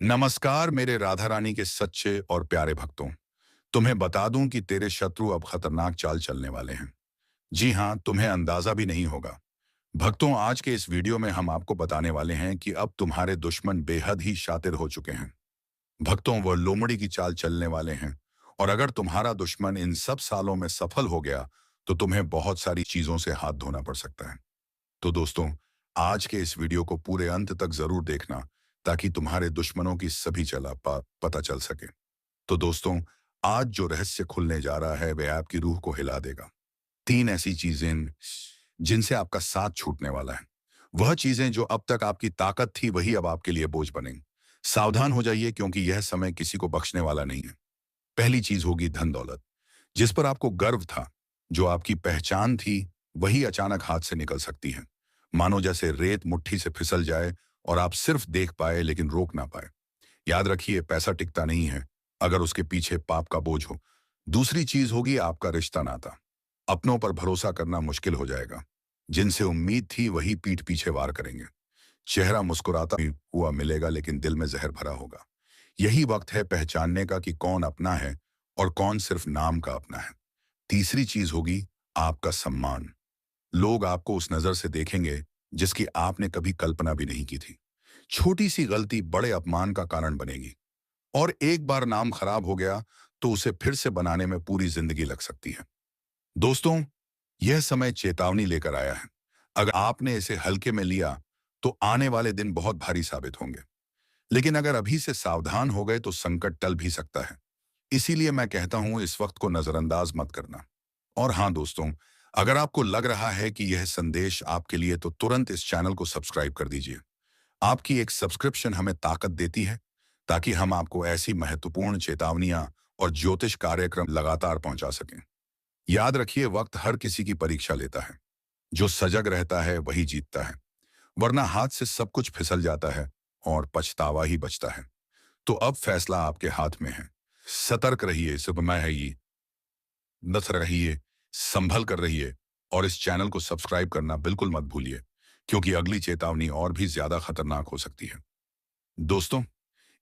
नमस्कार मेरे राधा रानी के सच्चे और प्यारे भक्तों। तुम्हें बता दूं कि तेरे शत्रु अब खतरनाक चाल चलने वाले हैं। जी हां, तुम्हें अंदाजा भी नहीं होगा। भक्तों, आज के इस वीडियो में हम आपको बताने वाले हैं कि अब तुम्हारे दुश्मन बेहद ही शातिर हो चुके हैं। भक्तों, वह लोमड़ी की चाल चलने वाले हैं। और अगर तुम्हारा दुश्मन इन सब सालों में सफल हो गया तो तुम्हें बहुत सारी चीजों से हाथ धोना पड़ सकता है। तो दोस्तों, आज के इस वीडियो को पूरे अंत तक जरूर देखना, ताकि तुम्हारे दुश्मनों की सभी पता चल सके। तो दोस्तों, आज जो रहस्य खुलने जा रहा है वह आपकी रूह को हिला देगा। 3 ऐसी चीजें जिनसे आपका साथ छूटने वाला है। वह चीजें जो अब तक आपकी ताकत थी वही अब आपके लिए बोझ बनेंगी। सावधान हो जाइए, क्योंकि यह समय किसी को बख्शने वाला नहीं है। पहली चीज होगी धन दौलत। जिस पर आपको गर्व था, जो आपकी पहचान थी, वही अचानक हाथ से निकल सकती है। मानो जैसे रेत मुट्ठी से फिसल जाए और आप सिर्फ देख पाए लेकिन रोक ना पाए। याद रखिए, पैसा टिकता नहीं है अगर उसके पीछे पाप का बोझ हो। दूसरी चीज होगी आपका रिश्ता नाता। अपनों पर भरोसा करना मुश्किल हो जाएगा। जिनसे उम्मीद थी वही पीठ पीछे वार करेंगे। चेहरा मुस्कुराता हुआ मिलेगा लेकिन दिल में जहर भरा होगा। यही वक्त है पहचानने का कि कौन अपना है और कौन सिर्फ नाम का अपना है। तीसरी चीज होगी आपका सम्मान। लोग आपको उस नजर से देखेंगे जिसकी आपने कभी कल्पना भी नहीं की थी। छोटी सी गलती बड़े अपमान का कारण बनेगी। और एक बार नाम खराब हो गया तो उसे फिर से बनाने में पूरी जिंदगी लग सकती है। दोस्तों, यह समय चेतावनी लेकर आया है। अगर आपने इसे हल्के में लिया तो आने वाले दिन बहुत भारी साबित होंगे। लेकिन अगर अभी से सावधान हो गए तो संकट टल भी सकता है। इसीलिए मैं कहता हूं, इस वक्त को नजरअंदाज मत करना। और हाँ दोस्तों, अगर आपको लग रहा है कि यह संदेश आपके लिए, तो तुरंत इस चैनल को सब्सक्राइब कर दीजिए। आपकी एक सब्सक्रिप्शन हमें ताकत देती है, ताकि हम आपको ऐसी महत्वपूर्ण चेतावनियां और ज्योतिष कार्यक्रम लगातार पहुंचा सकें। याद रखिए, वक्त हर किसी की परीक्षा लेता है। जो सजग रहता है वही जीतता है, वरना हाथ से सब कुछ फिसल जाता है और पछतावा ही बचता है। तो अब फैसला आपके हाथ में है। सतर्क रहिए, सुबह है ये, नथ रहिए, संभल कर रहिए। और इस चैनल को सब्सक्राइब करना बिल्कुल मत भूलिए, क्योंकि अगली चेतावनी और भी ज्यादा खतरनाक हो सकती है। दोस्तों,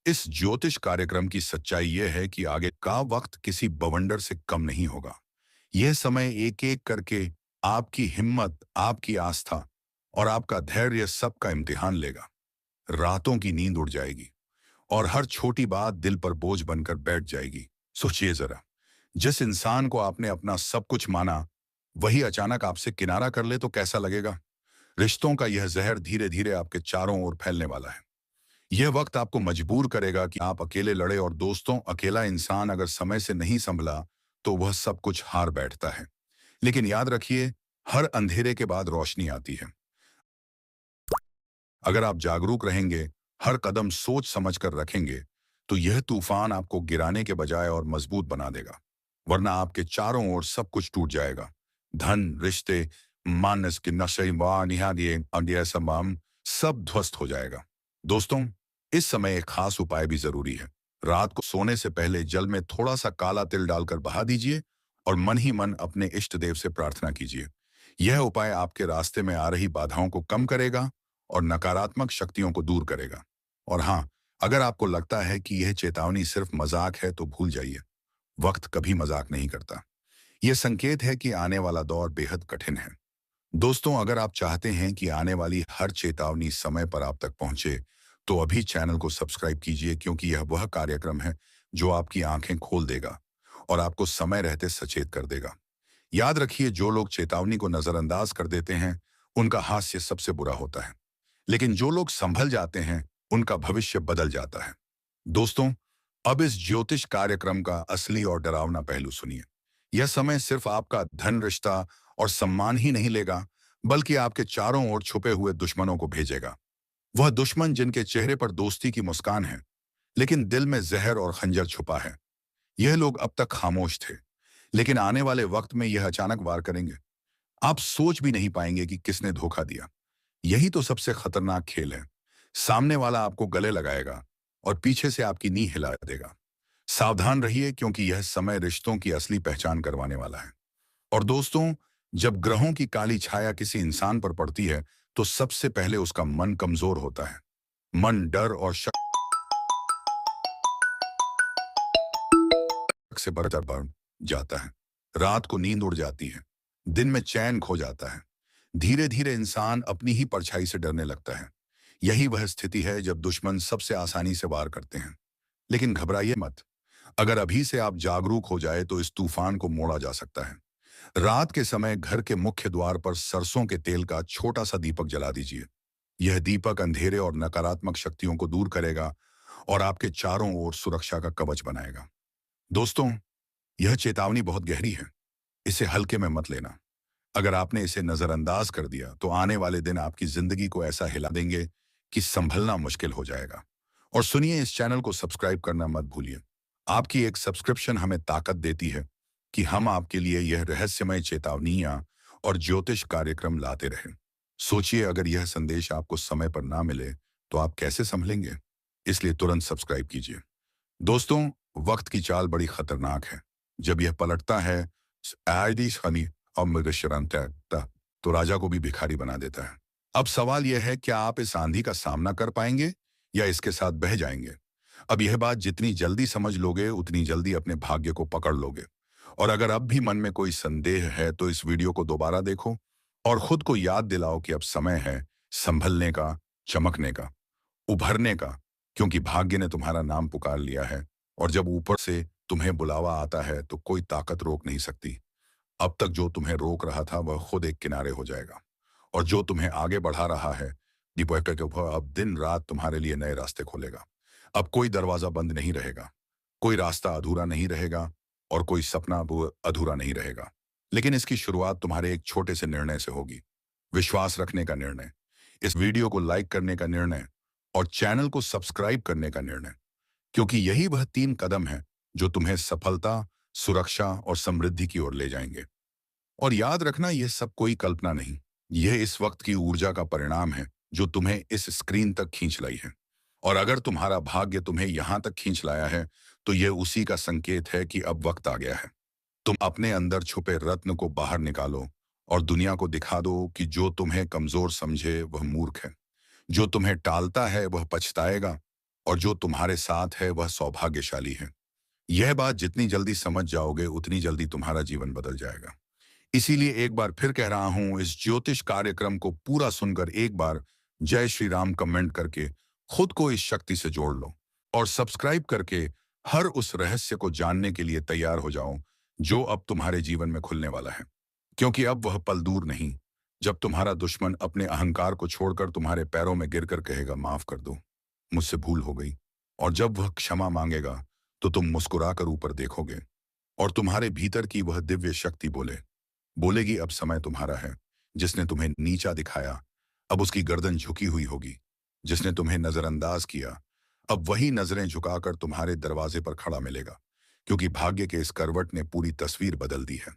इस ज्योतिष कार्यक्रम की सच्चाई यह है कि आगे का वक्त किसी बवंडर से कम नहीं होगा। यह समय एक एक करके आपकी हिम्मत, आपकी आस्था और आपका धैर्य सबका इम्तिहान लेगा। रातों की नींद उड़ जाएगी और हर छोटी बात दिल पर बोझ बनकर बैठ जाएगी। सोचिए जरा, जिस इंसान को आपने अपना सब कुछ माना, वही अचानक आपसे किनारा कर ले तो कैसा लगेगा। रिश्तों का यह जहर धीरे धीरे आपके चारों ओर फैलने वाला है। यह वक्त आपको मजबूर करेगा कि आप अकेले लड़े। और दोस्तों, अकेला इंसान अगर समय से नहीं संभला तो वह सब कुछ हार बैठता है। लेकिन याद रखिए, हर अंधेरे के बाद रोशनी आती है। अगर आप जागरूक रहेंगे, हर कदम सोच समझ कर रखेंगे, तो यह तूफान आपको गिराने के बजाय और मजबूत बना देगा। वरना आपके चारों ओर सब कुछ टूट जाएगा। धन, रिश्ते, मानस के नशे, तमाम सब ध्वस्त हो जाएगा। दोस्तों, इस समय एक खास उपाय भी जरूरी है। रात को सोने से पहले जल में थोड़ा सा काला तिल डालकर बहा दीजिए और मन ही मन अपने इष्ट देव से प्रार्थना कीजिए। यह उपाय आपके रास्ते में आ रही बाधाओं को कम करेगा और नकारात्मक शक्तियों को दूर करेगा। और हाँ, अगर आपको लगता है कि यह चेतावनी सिर्फ मजाक है तो भूल जाइए। वक्त कभी मजाक नहीं करता। यह संकेत है कि आने वाला दौर बेहद कठिन है। दोस्तों, अगर आप चाहते हैं कि आने वाली हर चेतावनी समय पर आप तक पहुंचे, तो अभी चैनल को सब्सक्राइब कीजिए, क्योंकि यह वह कार्यक्रम है जो आपकी आंखें खोल देगा और आपको समय रहते सचेत कर देगा। याद रखिए, जो लोग चेतावनी को नजरअंदाज कर देते हैं, उनका हास्य सबसे बुरा होता है। लेकिन जो लोग संभल जाते हैं, उनका भविष्य बदल जाता है। दोस्तों, अब इस ज्योतिष कार्यक्रम का असली और डरावना पहलू सुनिए। यह समय सिर्फ आपका धन, रिश्ता और सम्मान ही नहीं लेगा, बल्कि आपके चारों ओर छुपे हुए दुश्मनों को भेजेगा। वह दुश्मन जिनके चेहरे पर दोस्ती की मुस्कान है, लेकिन दिल में जहर और खंजर छुपा है। यह लोग अब तक खामोश थे, लेकिन आने वाले वक्त में यह अचानक वार करेंगे। आप सोच भी नहीं पाएंगे कि किसने धोखा दिया। यही तो सबसे खतरनाक खेल है। सामने वाला आपको गले लगाएगा और पीछे से आपकी नींद हिला देगा। सावधान रहिए, क्योंकि यह समय रिश्तों की असली पहचान करवाने वाला है। और दोस्तों, जब ग्रहों की काली छाया किसी इंसान पर पड़ती है, तो सबसे पहले उसका मन कमजोर होता है। मन डर और शक से बढ़ जाता है। रात को नींद उड़ जाती है। दिन में चैन खो जाता है। धीरे धीरे इंसान अपनी ही परछाई से डरने लगता है। यही वह स्थिति है जब दुश्मन सबसे आसानी से वार करते हैं। लेकिन घबराइए मत। अगर अभी से आप जागरूक हो जाए तो इस तूफान को मोड़ा जा सकता है। रात के समय घर के मुख्य द्वार पर सरसों के तेल का छोटा सा दीपक जला दीजिए। यह दीपक अंधेरे और नकारात्मक शक्तियों को दूर करेगा और आपके चारों ओर सुरक्षा का कवच बनाएगा। दोस्तों, यह चेतावनी बहुत गहरी है। इसे हल्के में मत लेना। अगर आपने इसे नजरअंदाज कर दिया तो आने वाले दिन आपकी जिंदगी को ऐसा हिला देंगे कि संभलना मुश्किल हो जाएगा। और सुनिए, इस चैनल को सब्सक्राइब करना मत भूलिए। आपकी एक सब्सक्रिप्शन हमें ताकत देती है कि हम आपके लिए यह रहस्यमय चेतावनियां और ज्योतिष कार्यक्रम लाते रहें। सोचिए, अगर यह संदेश आपको समय पर ना मिले तो आप कैसे संभलेंगे? इसलिए तुरंत सब्सक्राइब कीजिए। दोस्तों, वक्त की चाल बड़ी खतरनाक है। जब यह पलटता है आयदिश हनी और मृगशरंता, तो राजा को भी भिखारी बना देता है। अब सवाल यह है, क्या आप इस आंधी का सामना कर पाएंगे या इसके साथ बह जाएंगे? अब यह बात जितनी जल्दी समझ लोगे उतनी जल्दी अपने भाग्य को पकड़ लोगे। और अगर अब भी मन में कोई संदेह है तो इस वीडियो को दोबारा देखो और खुद को याद दिलाओ कि अब समय है संभलने का, चमकने का, उभरने का, क्योंकि भाग्य ने तुम्हारा नाम पुकार लिया है। और जब ऊपर से तुम्हें बुलावा आता है तो कोई ताकत रोक नहीं सकती। अब तक जो तुम्हें रोक रहा था वह खुद एक किनारे हो जाएगा, और जो तुम्हें आगे बढ़ा रहा है दीपक के ऊपर अब दिन रात तुम्हारे लिए नए रास्ते खोलेगा। अब कोई दरवाजा बंद नहीं रहेगा, कोई रास्ता अधूरा नहीं रहेगा और कोई सपना अधूरा नहीं रहेगा। लेकिन इसकी शुरुआत तुम्हारे एक छोटे से निर्णय से होगी। विश्वास रखने का निर्णय, इस वीडियो को लाइक करने का निर्णय और चैनल को सब्सक्राइब करने का निर्णय, क्योंकि यही वह 3 कदम है जो तुम्हें सफलता, सुरक्षा और समृद्धि की ओर ले जाएंगे। और याद रखना, यह सब कोई कल्पना नहीं, यह इस वक्त की ऊर्जा का परिणाम है जो तुम्हें इस स्क्रीन तक खींच लाई है। और अगर तुम्हारा भाग्य तुम्हें यहां तक खींच लाया है तो यह उसी का संकेत है कि अब वक्त आ गया है। तुम अपने अंदर छुपे रत्न को बाहर निकालो और दुनिया को दिखा दो कि जो तुम्हें कमजोर समझे वह मूर्ख है, जो तुम्हें टालता है वह पछताएगा, और जो तुम्हारे साथ है वह सौभाग्यशाली है। यह बात जितनी जल्दी समझ जाओगे उतनी जल्दी तुम्हारा जीवन बदल जाएगा। इसीलिए एक बार फिर कह रहा हूं, इस ज्योतिष कार्यक्रम को पूरा सुनकर एक बार जय श्री राम कमेंट करके खुद को इस शक्ति से जोड़ लो और सब्सक्राइब करके हर उस रहस्य को जानने के लिए तैयार हो जाओ जो अब तुम्हारे जीवन में खुलने वाला है। क्योंकि अब वह पल दूर नहीं जब तुम्हारा दुश्मन अपने अहंकार को छोड़कर तुम्हारे पैरों में गिरकर कहेगा, माफ कर दो, मुझसे भूल हो गई। और जब वह क्षमा मांगेगा तो तुम मुस्कुराकर ऊपर देखोगे और तुम्हारे भीतर की वह दिव्य शक्ति बोलेगी, अब समय तुम्हारा है। जिसने तुम्हें नीचा दिखाया अब उसकी गर्दन झुकी हुई होगी। जिसने तुम्हें नजरअंदाज किया अब वही नजरें झुकाकर तुम्हारे दरवाजे पर खड़ा मिलेगा, क्योंकि भाग्य के इस करवट ने पूरी तस्वीर बदल दी है।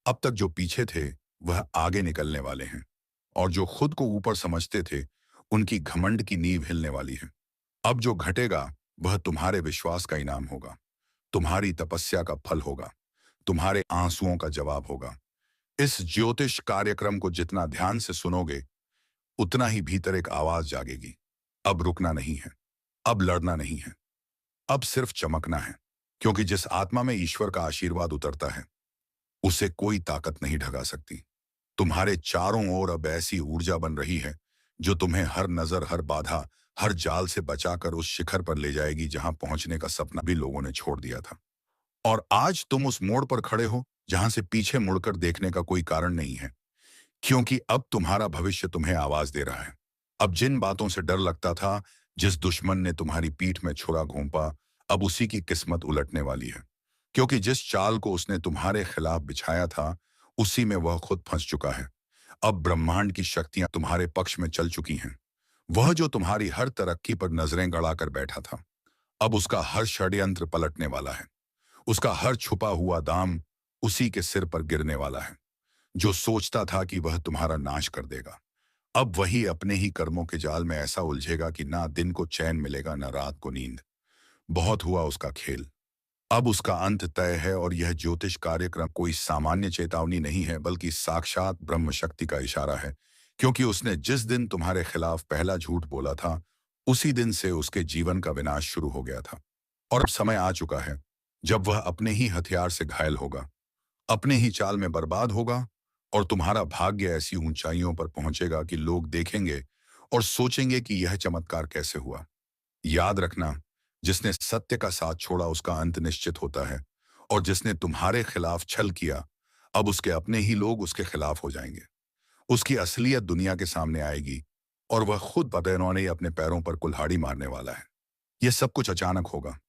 अब तक जो पीछे थे वह आगे निकलने वाले हैं, और जो खुद को ऊपर समझते थे उनकी घमंड की नींव हिलने वाली है। अब जो घटेगा वह तुम्हारे विश्वास का इनाम होगा, तुम्हारी तपस्या का फल होगा, तुम्हारे आंसुओं का जवाब होगा। इस ज्योतिष कार्यक्रम को जितना ध्यान से सुनोगे उतना ही भीतर एक आवाज जागेगी, अब रुकना नहीं है, अब लड़ना नहीं है, अब सिर्फ चमकना है। क्योंकि जिस आत्मा में ईश्वर का आशीर्वाद उतरता है उसे कोई ताकत नहीं ढका सकती। तुम्हारे चारों ओर अब ऐसी ऊर्जा बन रही है जो तुम्हें हर नजर, हर बाधा, हर जाल से बचाकर उस शिखर पर ले जाएगी जहां पहुंचने का सपना भी लोगों ने छोड़ दिया था। और आज तुम उस मोड़ पर खड़े हो जहां से पीछे मुड़कर देखने का कोई कारण नहीं है, क्योंकि अब तुम्हारा भविष्य तुम्हें आवाज दे रहा है। अब जिन बातों से डर लगता था, जिस दुश्मन ने तुम्हारी पीठ में छुरा घोंपा, अब उसी की किस्मत उलटने वाली है। क्योंकि जिस चाल को उसने तुम्हारे खिलाफ बिछाया था उसी में वह खुद फंस चुका है। अब ब्रह्मांड की शक्तियां तुम्हारे पक्ष में चल चुकी हैं। वह जो तुम्हारी हर तरक्की पर नजरें गड़ाकर बैठा था, अब उसका हर षड्यंत्र पलटने वाला है। उसका हर छुपा हुआ दाम उसी के सिर पर गिरने वाला है। जो सोचता था कि वह तुम्हारा नाश कर देगा, अब वही अपने ही कर्मों के जाल में ऐसा उलझेगा कि ना दिन को चैन मिलेगा, ना रात को नींद। बहुत हुआ उसका खेल, अब उसका अंत तय है। और यह ज्योतिष कार्यक्रम कोई सामान्य चेतावनी नहीं है, बल्कि साक्षात ब्रह्म शक्ति का इशारा है। क्योंकि उसने जिस दिन तुम्हारे खिलाफ पहला झूठ बोला था उसी दिन से उसके जीवन का विनाश शुरू हो गया था। और अब समय आ चुका है जब वह अपने ही हथियार से घायल होगा, अपने ही चाल में बर्बाद होगा, और तुम्हारा भाग्य ऐसी ऊंचाइयों पर पहुंचेगा कि लोग देखेंगे और सोचेंगे कि यह चमत्कार कैसे हुआ। याद रखना, जिसने सत्य का साथ छोड़ा उसका अंत निश्चित होता है, और जिसने तुम्हारे खिलाफ छल किया, अब उसके अपने ही लोग उसके खिलाफ हो जाएंगे। उसकी असलियत दुनिया के सामने आएगी, और वह खुद बदैनौने अपने पैरों पर कुल्हाड़ी मारने वाला है। यह सब कुछ अचानक होगा।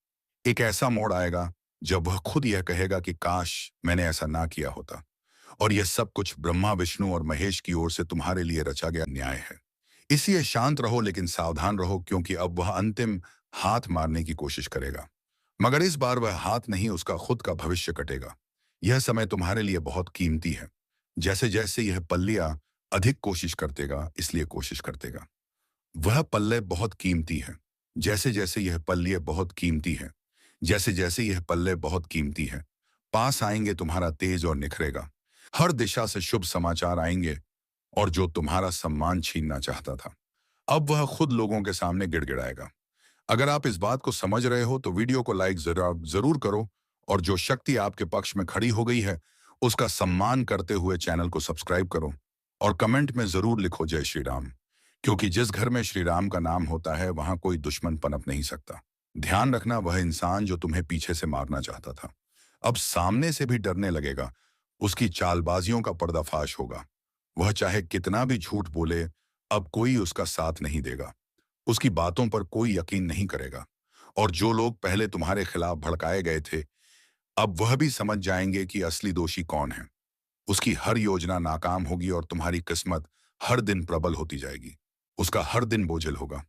एक ऐसा मोड़ आएगा जब वह खुद यह कहेगा कि काश मैंने ऐसा ना किया होता। और यह सब कुछ ब्रह्मा, विष्णु और महेश की ओर से तुम्हारे लिए रचा गया न्याय है। इसलिए शांत रहो, लेकिन सावधान रहो, क्योंकि अब वह अंतिम हाथ मारने की कोशिश करेगा। मगर इस बार वह हाथ नहीं, उसका खुद का भविष्य कटेगा। यह समय तुम्हारे लिए बहुत कीमती है। जैसे जैसे यह पल्लिया अधिक कोशिश करतेगा, इसलिए कोशिश करतेगा। वह पल्ले बहुत कीमती है। जैसे जैसे यह पल्ले बहुत कीमती है, जैसे जैसे यह पल्ले बहुत कीमती है, पास आएंगे तुम्हारा तेज और निखरेगा। हर दिशा से शुभ समाचार आएंगे, और जो तुम्हारा सम्मान छीनना चाहता था, अब वह खुद लोगों के सामने गिड़गिड़ाएगा। अगर आप इस बात को समझ रहे हो तो वीडियो को लाइक जरूर करो, और जो शक्ति आपके पक्ष में खड़ी हो गई है उसका सम्मान करते हुए चैनल को सब्सक्राइब करो, और कमेंट में जरूर लिखो जय श्री राम, क्योंकि जिस घर में श्री राम का नाम होता है वहां कोई दुश्मन पनप नहीं सकता। ध्यान रखना, वह इंसान जो तुम्हें पीछे से मारना चाहता था, अब सामने से भी डरने लगेगा। उसकी चालबाजियों का पर्दाफाश होगा। वह चाहे कितना भी झूठ बोले, अब कोई उसका साथ नहीं देगा। उसकी बातों पर कोई यकीन नहीं करेगा। और जो लोग पहले तुम्हारे खिलाफ भड़काए गए थे, अब वह भी समझ जाएंगे कि असली दोषी कौन है। उसकी हर योजना नाकाम होगी, और तुम्हारी किस्मत हर दिन प्रबल होती जाएगी। उसका हर दिन बोझिल होगा।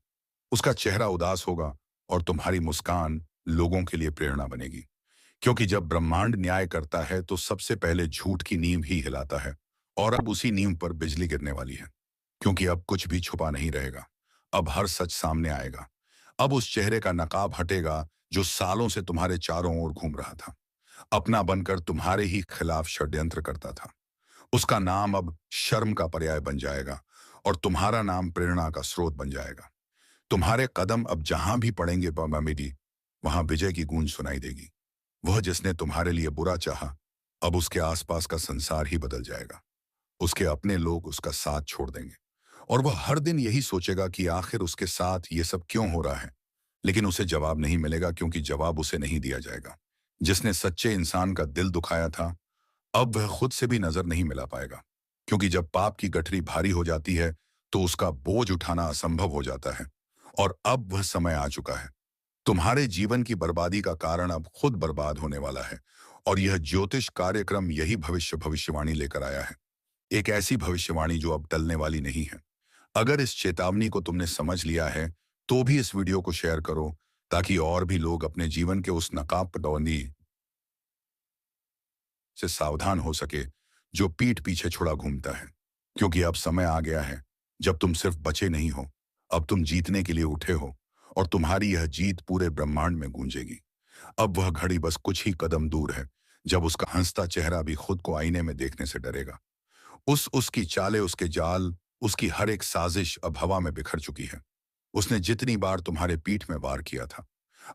उसका चेहरा उदास होगा, और तुम्हारी मुस्कान लोगों के लिए प्रेरणा बनेगी। क्योंकि जब ब्रह्मांड न्याय करता है तो सबसे पहले झूठ की नींव ही हिलाता है, और अब उसी नींव पर बिजली गिरने वाली है। क्योंकि अब कुछ भी छुपा नहीं रहेगा। अब हर सच सामने आएगा। अब उस चेहरे का नकाब हटेगा जो सालों से तुम्हारे चारों ओर घूम रहा था, अपना बनकर तुम्हारे ही खिलाफ षड्यंत्र करता था। उसका नाम अब शर्म का पर्याय बन जाएगा, और तुम्हारा नाम प्रेरणा का स्रोत बन जाएगा। तुम्हारे कदम अब जहां भी पड़ेंगे मेरी, वहां विजय की गूंज सुनाई देगी। वह जिसने तुम्हारे लिए बुरा चाहा, अब उसके आसपास का संसार ही बदल जाएगा। उसके अपने लोग उसका साथ छोड़ देंगे, और वह हर दिन यही सोचेगा कि आखिर उसके साथ ये सब क्यों हो रहा है। लेकिन उसे जवाब नहीं मिलेगा, क्योंकि जवाब उसे नहीं दिया जाएगा। जिसने सच्चे इंसान का दिल दुखाया था, अब वह खुद से भी नजर नहीं मिला पाएगा। क्योंकि जब पाप की गठरी भारी हो जाती है तो उसका बोझ उठाना असंभव हो जाता है। और अब वह समय आ चुका है। तुम्हारे जीवन की बर्बादी का कारण अब खुद बर्बाद होने वाला है, और यह ज्योतिष कार्यक्रम यही भविष्यवाणी लेकर आया है। एक ऐसी भविष्यवाणी जो अब टलने वाली नहीं है। अगर इस चेतावनी को तुमने समझ लिया है तो भी इस वीडियो को शेयर करो, ताकि और भी लोग अपने जीवन के उस नकाबपोशी से सावधान हो सके जो पीठ पीछे छुड़ा घूमता है। क्योंकि अब समय आ गया है जब तुम सिर्फ बचे नहीं हो, अब तुम जीतने के लिए उठे हो, और तुम्हारी यह जीत पूरे ब्रह्मांड में गूंजेगी। अब वह घड़ी बस कुछ ही कदम दूर है जब उसका हंसता चेहरा भी खुद को आईने में देखने से डरेगा। उसकी चालें, उसके जाल, उसकी हर एक साजिश अब हवा में बिखर चुकी है। उसने जितनी बार तुम्हारे पीठ में वार किया था,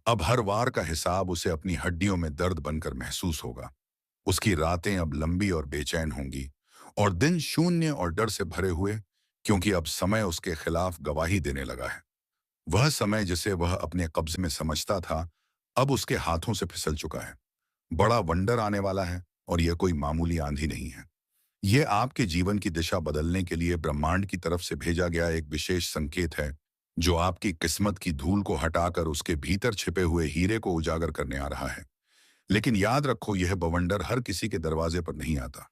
अब हर वार का हिसाब उसे अपनी हड्डियों में दर्द बनकर महसूस होगा। उसकी रातें अब लंबी और बेचैन होंगी, और दिन शून्य और डर से भरे हुए, क्योंकि अब समय उसके खिलाफ गवाही देने लगा है। वह समय जिसे वह अपने कब्जे में समझता था, अब उसके हाथों से फिसल चुका है। बड़ा वंडर आने वाला है, और यह कोई मामूली आंधी नहीं है। यह आपके जीवन की दिशा बदलने के लिए ब्रह्मांड की तरफ से भेजा गया एक विशेष संकेत है, जो आपकी किस्मत की धूल को हटाकर उसके भीतर छिपे हुए हीरे को उजागर करने आ रहा है। लेकिन याद रखो, यह बवंडर हर किसी के दरवाजे पर नहीं आता।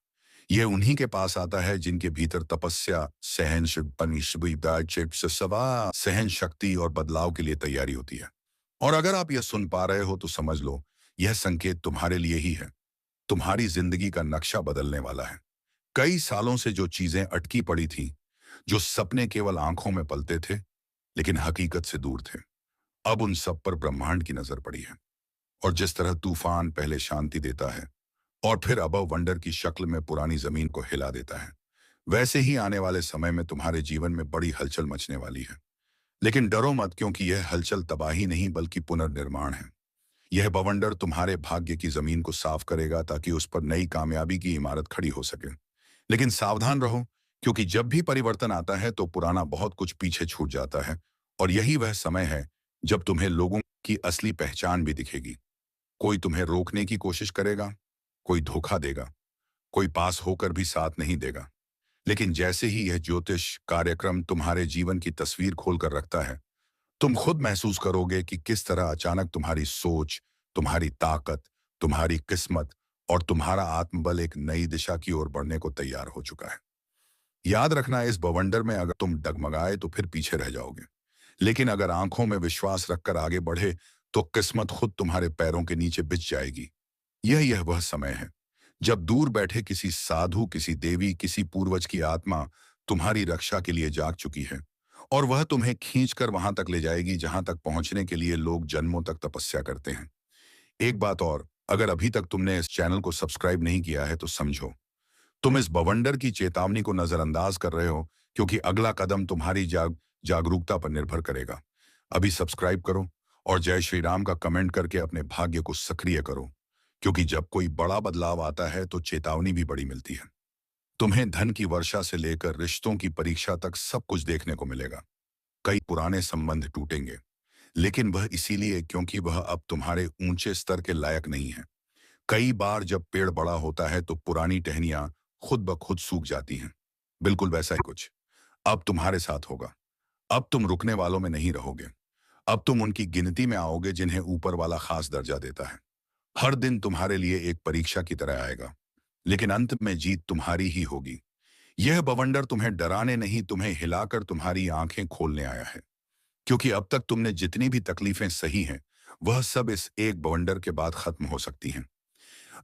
यह उन्हीं के पास आता है जिनके भीतर तपस्या, सहन शक्ति और बदलाव के लिए तैयारी होती है। और अगर आप यह सुन पा रहे हो तो समझ लो, यह संकेत तुम्हारे लिए ही है। तुम्हारी जिंदगी का नक्शा बदलने वाला है। कई सालों से जो चीजें अटकी पड़ी थी, जो सपने केवल आंखों में पलते थे लेकिन हकीकत से दूर थे, अब उन सब पर ब्रह्मांड की नजर पड़ी है। और जिस तरह तूफान पहले शांति देता है और फिर अबव वंडर की शक्ल में पुरानी जमीन को हिला देता है, वैसे ही आने वाले समय में तुम्हारे जीवन में बड़ी हलचल मचने वाली है। लेकिन डरो मत, क्योंकि यह हलचल तबाही नहीं बल्कि पुनर्निर्माण है। यह बवंडर तुम्हारे भाग्य की जमीन को साफ करेगा ताकि उस पर नई कामयाबी की इमारत खड़ी हो सके। लेकिन सावधान रहो, क्योंकि जब भी परिवर्तन आता है तो पुराना बहुत कुछ पीछे छूट जाता है। और यही वह समय है जब तुम्हें लोगों की असली पहचान भी दिखेगी। कोई तुम्हें रोकने की कोशिश करेगा, कोई धोखा देगा, कोई पास होकर भी साथ नहीं देगा। लेकिन जैसे ही यह ज्योतिष कार्यक्रम तुम्हारे जीवन की तस्वीर खोलकर रखता है, तुम खुद महसूस करोगे कि किस तरह अचानक तुम्हारी सोच, तुम्हारी ताकत, तुम्हारी किस्मत और तुम्हारा आत्मबल एक नई दिशा की ओर बढ़ने को तैयार हो चुका है। याद रखना, इस बवंडर में अगर तुम डगमगाए तो फिर पीछे रह जाओगे। लेकिन अगर आंखों में विश्वास रखकर आगे बढ़े तो किस्मत खुद तुम्हारे पैरों के नीचे बिछ जाएगी। यह वह समय है जब दूर बैठे किसी साधु, किसी देवी, किसी पूर्वज की आत्मा तुम्हारी रक्षा के लिए जाग चुकी है, और वह तुम्हें खींचकर वहां तक ले जाएगी जहां तक पहुंचने के लिए लोग जन्मों तक तपस्या करते हैं। एक बात और, अगर अभी तक तुमने इस चैनल को सब्सक्राइब नहीं किया है तो समझो, तुम इस बवंडर की चेतावनी को नजरअंदाज कर रहे हो, क्योंकि अगला कदम तुम्हारी जागरूकता पर निर्भर करेगा। अभी सब्सक्राइब करो और जय श्री राम का कमेंट करके अपने भाग्य को सक्रिय करो, क्योंकि जब कोई बड़ा बदलाव आता है तो चेतावनी भी बड़ी मिलती है। तुम्हें धन की वर्षा से लेकर रिश्तों की परीक्षा तक सब कुछ देखने को मिलेगा। कई पुराने संबंध टूटेंगे, लेकिन वह इसीलिए क्योंकि वह अब तुम्हारे ऊंचे स्तर के लायक नहीं है। कई बार जब पेड़ बड़ा होता है तो पुरानी टहनियां खुद ब खुद सूख जाती हैं। बिल्कुल वैसा ही कुछ अब तुम्हारे साथ होगा। अब तुम रुकने वालों में नहीं रहोगे। अब तुम उनकी गिनती में आओगे जिन्हें ऊपर वाला खास दर्जा देता है। हर दिन तुम्हारे लिए एक परीक्षा की तरह आएगा, लेकिन अंत में जीत तुम्हारी ही होगी। यह बवंडर तुम्हें डराने नहीं, तुम्हें हिलाकर तुम्हारी आंखें खोलने आया है। क्योंकि अब तक तुमने जितनी भी तकलीफें सही हैं, वह सब इस एक बवंडर के बाद खत्म हो सकती हैं।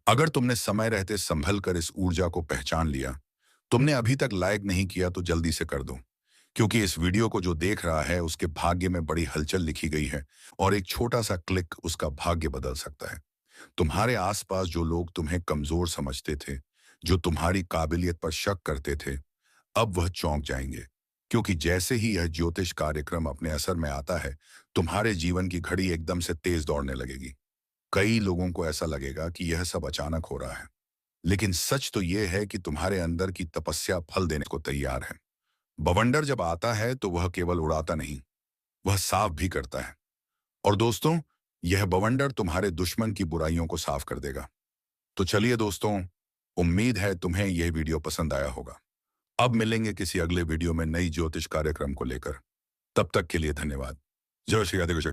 अगर तुमने समय रहते संभल कर इस ऊर्जा को पहचान लिया, तुमने अभी तक लायक नहीं किया तो जल्दी से कर दो। क्योंकि इस वीडियो को जो देख रहा है उसके भाग्य में बड़ी हलचल लिखी गई है, और एक छोटा सा क्लिक उसका भाग्य बदल सकता है। तुम्हारे आसपास जो लोग तुम्हें कमजोर समझते थे, जो तुम्हारी काबिलियत पर शक करते थे, अब वह चौंक जाएंगे। क्योंकि जैसे ही यह ज्योतिष कार्यक्रम अपने असर में आता है, तुम्हारे जीवन की घड़ी एकदम से तेज दौड़ने लगेगी। कई लोगों को ऐसा लगेगा कि यह सब अचानक हो रहा है, लेकिन सच तो यह है कि तुम्हारे अंदर की तपस्या फल देने को तैयार है। बवंडर जब आता है तो वह केवल उड़ाता नहीं, वह साफ भी करता है। और दोस्तों, यह बवंडर तुम्हारे दुश्मन की बुराइयों को साफ कर देगा। तो चलिए दोस्तों, उम्मीद है तुम्हें यह वीडियो पसंद आया होगा। अब मिलेंगे किसी अगले वीडियो में नई ज्योतिष कार्यक्रम को लेकर। तब तक के लिए धन्यवाद। जय श्री राधे कृष्ण।